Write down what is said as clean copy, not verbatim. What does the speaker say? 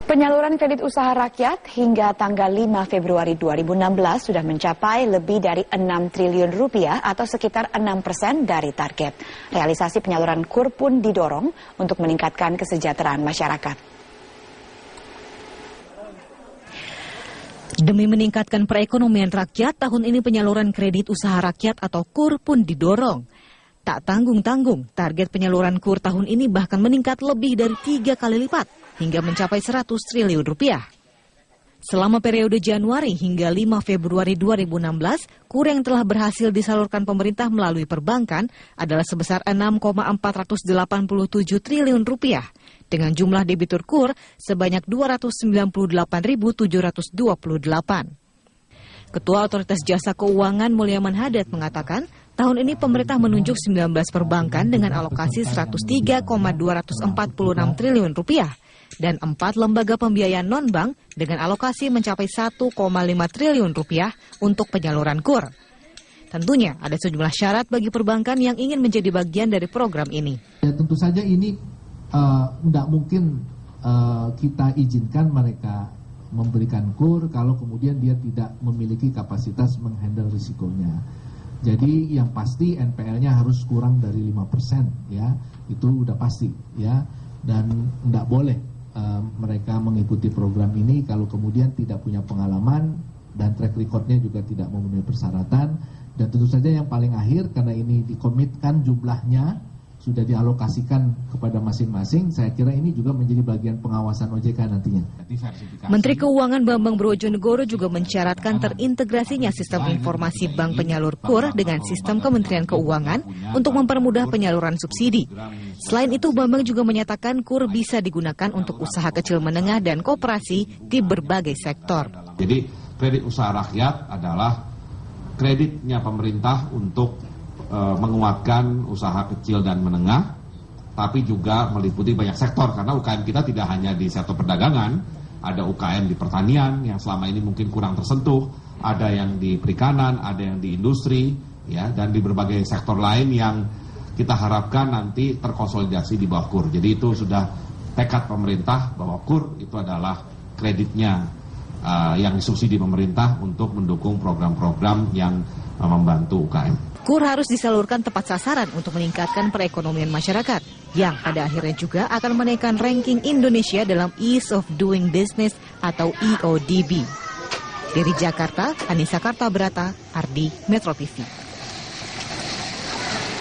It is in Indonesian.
Penyaluran kredit usaha rakyat hingga tanggal 5 Februari 2016 sudah mencapai lebih dari 6 triliun rupiah atau sekitar 6% dari target. Realisasi penyaluran KUR pun didorong untuk meningkatkan kesejahteraan masyarakat. Demi meningkatkan perekonomian rakyat, tahun ini penyaluran kredit usaha rakyat atau KUR pun didorong. Tak tanggung-tanggung, target penyaluran KUR tahun ini bahkan meningkat lebih dari 3 kali lipat, hingga mencapai 100 triliun rupiah. Selama periode Januari hingga 5 Februari 2016, KUR yang telah berhasil disalurkan pemerintah melalui perbankan adalah sebesar 6,487 triliun rupiah, dengan jumlah debitur KUR sebanyak 298.728. Ketua Otoritas Jasa Keuangan Mulyaman Hadad mengatakan, tahun ini pemerintah menunjuk 19 perbankan dengan alokasi 103,246 triliun rupiah dan 4 lembaga pembiayaan non-bank dengan alokasi mencapai 1,5 triliun rupiah untuk penyaluran KUR. Tentunya ada sejumlah syarat bagi perbankan yang ingin menjadi bagian dari program ini. Ya, tentu saja ini tidak mungkin kita izinkan mereka memberikan KUR kalau kemudian dia tidak memiliki kapasitas menghandle risikonya. Jadi yang pasti NPL-nya harus kurang dari 5%, ya, itu udah pasti, ya, dan tidak boleh mereka mengikuti program ini kalau kemudian tidak punya pengalaman dan track record-nya juga tidak memenuhi persyaratan. Dan tentu saja yang paling akhir, karena ini dikomitkan jumlahnya sudah dialokasikan kepada masing-masing, saya kira ini juga menjadi bagian pengawasan OJK nantinya. Menteri Keuangan Bambang Brojonegoro juga mensyaratkan terintegrasinya sistem informasi bank penyalur KUR dengan sistem Kementerian Keuangan untuk mempermudah penyaluran subsidi. Selain itu, Bambang juga menyatakan KUR bisa digunakan untuk usaha kecil menengah dan koperasi di berbagai sektor. Jadi kredit usaha rakyat adalah kreditnya pemerintah untuk menguatkan usaha kecil dan menengah, tapi juga meliputi banyak sektor, karena UKM kita tidak hanya di sektor perdagangan, ada UKM di pertanian yang selama ini mungkin kurang tersentuh, ada yang di perikanan, ada yang di industri, ya, dan di berbagai sektor lain yang kita harapkan nanti terkonsolidasi di bawah KUR. Jadi itu sudah tekad pemerintah bahwa KUR itu adalah kreditnya yang disubsidi pemerintah untuk mendukung program-program yang membantu UKM. KUR harus disalurkan tepat sasaran untuk meningkatkan perekonomian masyarakat, yang pada akhirnya juga akan menaikkan ranking Indonesia dalam Ease of Doing Business atau EODB. Dari Jakarta, Anissa Kartabrata, Ardi, Metro TV.